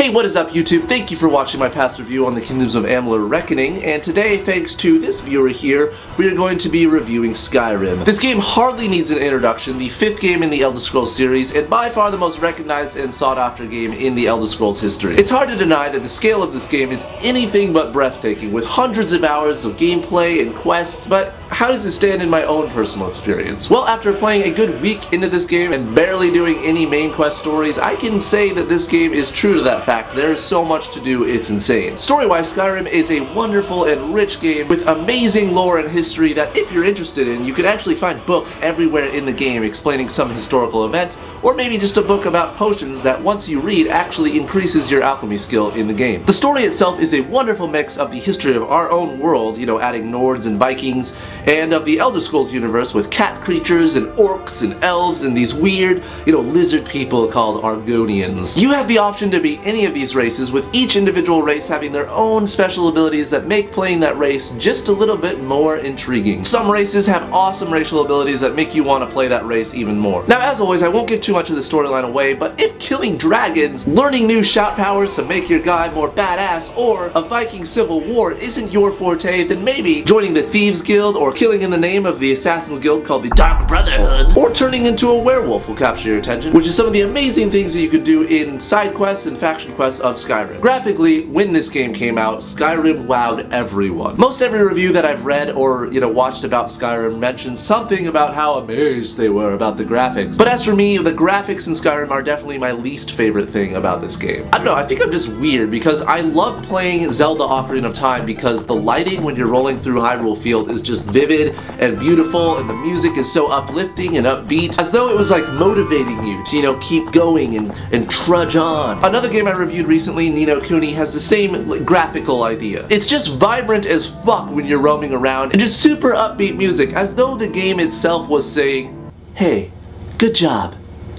Hey, what is up YouTube? Thank you for watching my past review on the Kingdoms of Amalur Reckoning, and today, thanks to this viewer here, we are going to be reviewing Skyrim. This game hardly needs an introduction, the 5th game in the Elderscrolls series, and by far the most recognized and sought after game in the Elderscrolls history. It's hard to deny that the scale of this game is anything but breathtaking, with hundreds of hours of gameplay and quests, but how does it stand in my own personal experience? Well, after playing a good week into this game and barely doing any main quest stories, I can say that this game is true to that fact. There is so much to do, it's insane. Story-wise, Skyrim is a wonderful and rich game with amazing lore and history that if you're interested in, you can actually find books everywhere in the game explaining some historical event, or maybe just a book about potions that once you read actually increases your alchemy skill in the game. The story itself is a wonderful mix of the history of our own world, you know, adding Nords and Vikings, and of the Elder Scrolls universe with cat creatures and orcs and elves and these weird, you know, lizard people called Argonians. You have the option to be any of these races, with each individual race having their own special abilities that make playing that race just a little bit more intriguing. Some races have awesome racial abilities that make you want to play that race even more. Now, as always, I won't give too much of the storyline away, but if killing dragons, learning new shout powers to make your guy more badass, or a Viking civil war isn't your forte, then maybe joining the Thieves Guild or killing in the name of the Assassin's Guild called the Dark Brotherhood, or turning into a werewolf will capture your attention, which is some of the amazing things that you could do in side quests and faction quests of Skyrim. Graphically, when this game came out, Skyrim wowed everyone. Most every review that I've read or, you know, watched about Skyrim mentions something about how amazed they were about the graphics. But as for me, the graphics in Skyrim are definitely my least favorite thing about this game. I don't know, I think I'm just weird because I love playing Zelda Ocarina of Time because the lighting when you're rolling through Hyrule Field is just vivid and beautiful, and the music is so uplifting and upbeat, as though it was like motivating you to, you know, keep going and trudge on. Another game I reviewed recently, Ni no Kuni, has the same graphical idea. It's just vibrant as fuck when you're roaming around, and just super upbeat music, as though the game itself was saying, hey, good job.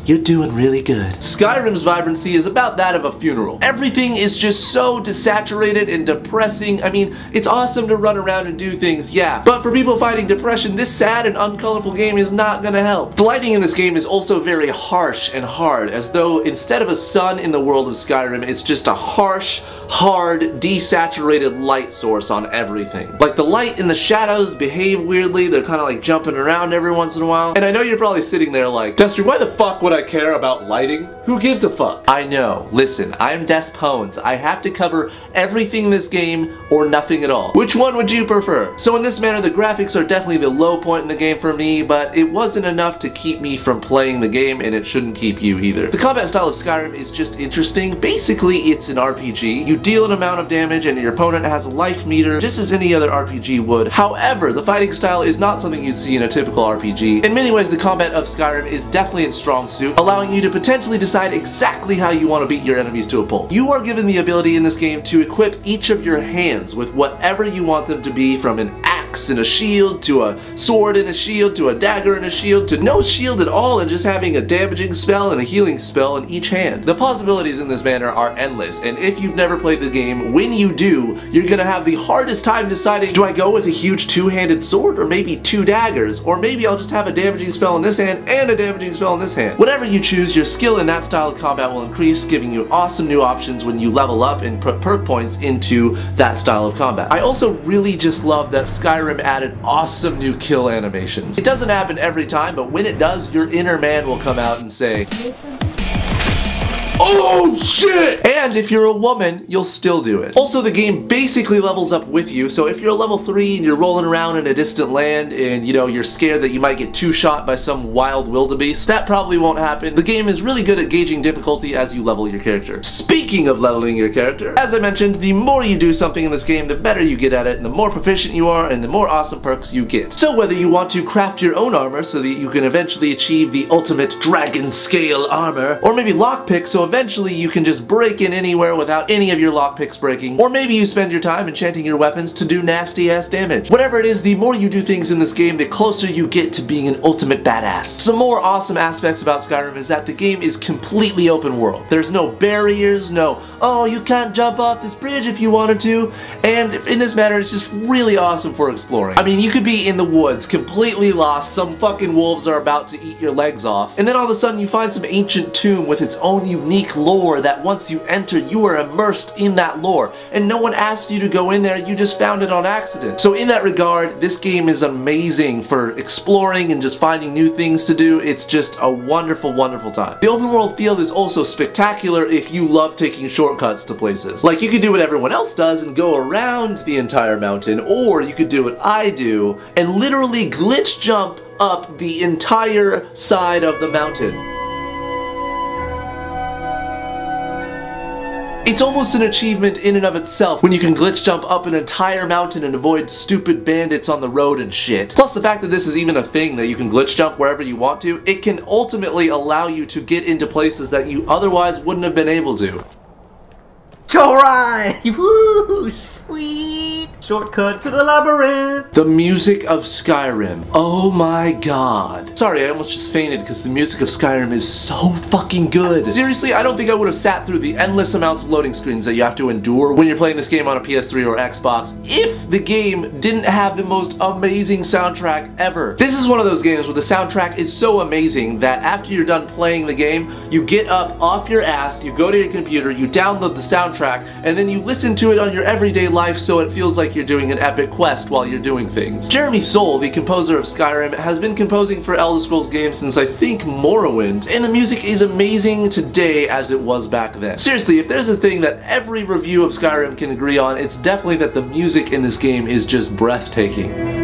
You're doing really good. Skyrim's vibrancy is about that of a funeral. Everything is just so desaturated and depressing. I mean, it's awesome to run around and do things, yeah, but for people fighting depression, this sad and uncolorful game is not gonna help. The lighting in this game is also very harsh and hard, as though instead of a sun in the world of Skyrim, it's just a harsh, hard, desaturated light source on everything. Like the light and the shadows behave weirdly, they're kind of like jumping around every once in a while. And I know you're probably sitting there like, Destry, why the fuck would I care about lighting? Who gives a fuck? I know. Listen, I'm Despwns. I have to cover everything in this game or nothing at all. Which one would you prefer? So in this manner, the graphics are definitely the low point in the game for me, but it wasn't enough to keep me from playing the game, and it shouldn't keep you either. The combat style of Skyrim is just interesting. Basically, it's an RPG. You deal an amount of damage and your opponent has a life meter just as any other RPG would. However, the fighting style is not something you'd see in a typical RPG. In many ways, the combat of Skyrim is definitely its strong suit, allowing you to potentially decide exactly how you want to beat your enemies to a pulp. You are given the ability in this game to equip each of your hands with whatever you want them to be, from an axe and a shield, to a sword and a shield, to a dagger and a shield, to no shield at all and just having a damaging spell and a healing spell in each hand. The possibilities in this manner are endless, and if you've never played the game, when you do, you're gonna have the hardest time deciding, do I go with a huge two-handed sword or maybe two daggers, or maybe I'll just have a damaging spell in this hand and a damaging spell in this hand. Whatever you choose, your skill in that style of combat will increase, giving you awesome new options when you level up and put perk points into that style of combat. I also really just love that Skyrim added awesome new kill animations. It doesn't happen every time, but when it does, your inner man will come out and say, oh shit! And if you're a woman, you'll still do it. Also, the game basically levels up with you, so if you're a level 3 and you're rolling around in a distant land and, you know, you're scared that you might get two-shot by some wild wildebeest, that probably won't happen. The game is really good at gauging difficulty as you level your character. Speaking of leveling your character, as I mentioned, the more you do something in this game, the better you get at it, and the more proficient you are, and the more awesome perks you get. So whether you want to craft your own armor so that you can eventually achieve the ultimate dragon scale armor, or maybe lockpick so eventually you can just break in anywhere without any of your lockpicks breaking, or maybe you spend your time enchanting your weapons to do nasty ass damage. Whatever it is, the more you do things in this game, the closer you get to being an ultimate badass. Some more awesome aspects about Skyrim is that the game is completely open world. There's no barriers, no, oh, you can't jump off this bridge if you wanted to, and in this matter, it's just really awesome for exploring. I mean, you could be in the woods, completely lost, some fucking wolves are about to eat your legs off, and then all of a sudden you find some ancient tomb with its own unique unique lore that once you enter, you are immersed in that lore. And no one asked you to go in there, you just found it on accident. So in that regard, this game is amazing for exploring and just finding new things to do. It's just a wonderful, wonderful time. The open world field is also spectacular if you love taking shortcuts to places. Like, you could do what everyone else does and go around the entire mountain, or you could do what I do and literally glitch jump up the entire side of the mountain. It's almost an achievement in and of itself when you can glitch jump up an entire mountain and avoid stupid bandits on the road and shit. Plus the fact that this is even a thing that you can glitch jump wherever you want to, it can ultimately allow you to get into places that you otherwise wouldn't have been able to. Alright! Woo! Sweet! Shortcut to the labyrinth! The music of Skyrim. Oh my god. Sorry, I almost just fainted because the music of Skyrim is so fucking good. Seriously, I don't think I would have sat through the endless amounts of loading screens that you have to endure when you're playing this game on a PS3 or Xbox if the game didn't have the most amazing soundtrack ever. This is one of those games where the soundtrack is so amazing that after you're done playing the game, you get up off your ass, you go to your computer, you download the soundtrack, and then you listen to it on your everyday life so it feels like you're doing an epic quest while you're doing things. Jeremy Soule, the composer of Skyrim, has been composing for Elderscrolls games since I think Morrowind, and the music is amazing today as it was back then. Seriously, if there's a thing that every review of Skyrim can agree on, it's definitely that the music in this game is just breathtaking.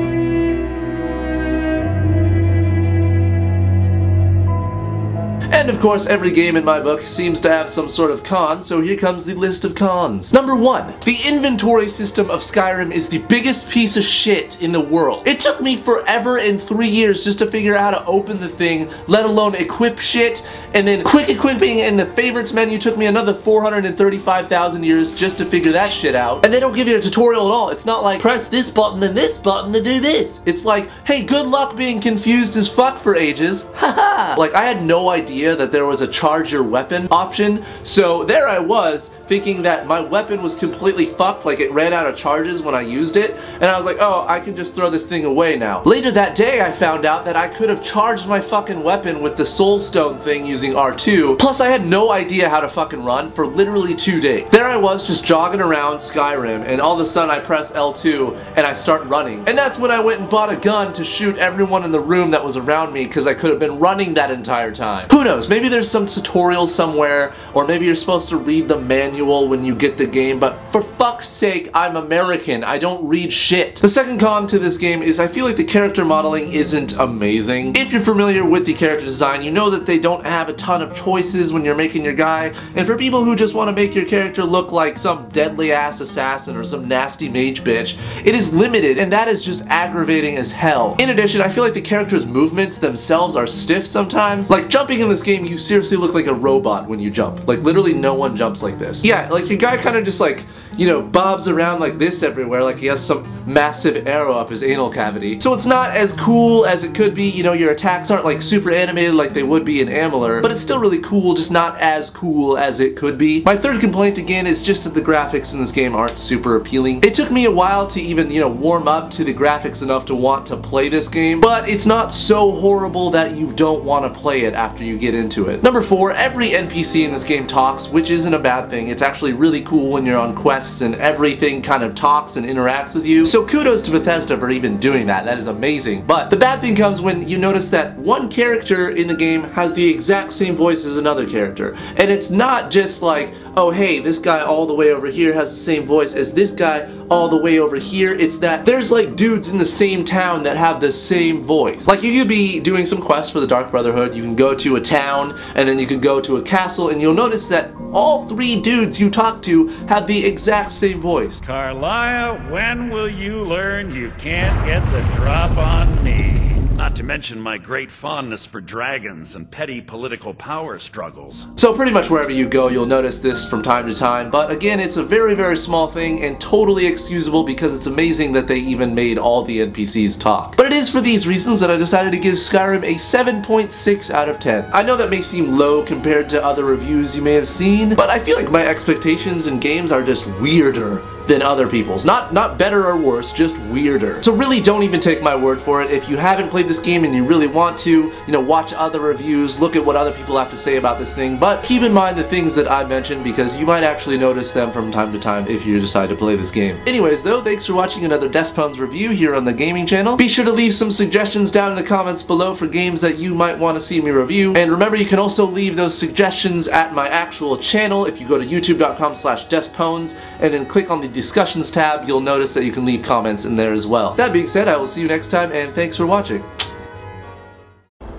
And of course, every game in my book seems to have some sort of con, so here comes the list of cons. Number 1. The inventory system of Skyrim is the biggest piece of shit in the world. It took me forever and 3 years just to figure out how to open the thing, let alone equip shit, and then quick equipping in the favorites menu took me another 435,000 years just to figure that shit out. And they don't give you a tutorial at all. It's not like, press this button and this button to do this. It's like, hey, good luck being confused as fuck for ages. Haha! Like, I had no idea that there was a charge your weapon option, so there I was thinking that my weapon was completely fucked, like it ran out of charges when I used it, and I was like, oh, I can just throw this thing away now. Later that day I found out that I could have charged my fucking weapon with the soul stone thing using R2, plus I had no idea how to fucking run for literally 2 days. There I was just jogging around Skyrim, and all of a sudden I press L2 and I start running, and that's when I went and bought a gun to shoot everyone in the room that was around me because I could have been running that entire time. Who knows? Maybe there's some tutorial somewhere, or maybe you're supposed to read the manual when you get the game, but for fuck's sake, I'm American. I don't read shit. The second con to this game is I feel like the character modeling isn't amazing. If you're familiar with the character design, you know that they don't have a ton of choices when you're making your guy, and for people who just want to make your character look like some deadly ass assassin or some nasty mage bitch, it is limited, and that is just aggravating as hell. In addition, I feel like the character's movements themselves are stiff sometimes. Like, jumping in this game, you seriously look like a robot when you jump. Like, literally no one jumps like this. Yeah, like your guy kind of just like, you know, bobs around like this everywhere, like he has some massive arrow up his anal cavity. So it's not as cool as it could be, you know, your attacks aren't like super animated like they would be in Amular, but it's still really cool, just not as cool as it could be. My third complaint again is just that the graphics in this game aren't super appealing. It took me a while to even, you know, warm up to the graphics enough to want to play this game, but it's not so horrible that you don't want to play it after you get into it. Number 4, every NPC in this game talks, which isn't a bad thing. It's actually really cool when you're on quests and everything kind of talks and interacts with you. So kudos to Bethesda for even doing that. That is amazing. But the bad thing comes when you notice that one character in the game has the exact same voice as another character. And it's not just like, oh hey, this guy all the way over here has the same voice as this guy all the way over here. It's that there's like dudes in the same town that have the same voice. Like, you could be doing some quests for the Dark Brotherhood, you can go to a town, and then you can go to a castle, and you'll notice that all 3 dudes you talk to have the exact same voice. Carlisle, when will you learn you can't get the drop on me? Not to mention my great fondness for dragons and petty political power struggles. So pretty much wherever you go, you'll notice this from time to time, but again, it's a very, very small thing and totally excusable because it's amazing that they even made all the NPCs talk. But it is for these reasons that I decided to give Skyrim a 7.6 out of 10. I know that may seem low compared to other reviews you may have seen, but I feel like my expectations in games are just weirder than other people's. Not better or worse, just weirder. So really don't even take my word for it. If you haven't played this game and you really want to, you know, watch other reviews, look at what other people have to say about this thing, but keep in mind the things that I mentioned because you might actually notice them from time to time if you decide to play this game. Anyways though, thanks for watching another Despwns review here on the gaming channel. Be sure to leave some suggestions down in the comments below for games that you might want to see me review, and remember you can also leave those suggestions at my actual channel. If you go to youtube.com/Despwns and then click on the discussions tab, you'll notice that you can leave comments in there as well. That being said, I will see you next time, and thanks for watching.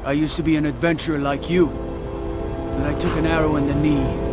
I used to be an adventurer like you, but I took an arrow in the knee.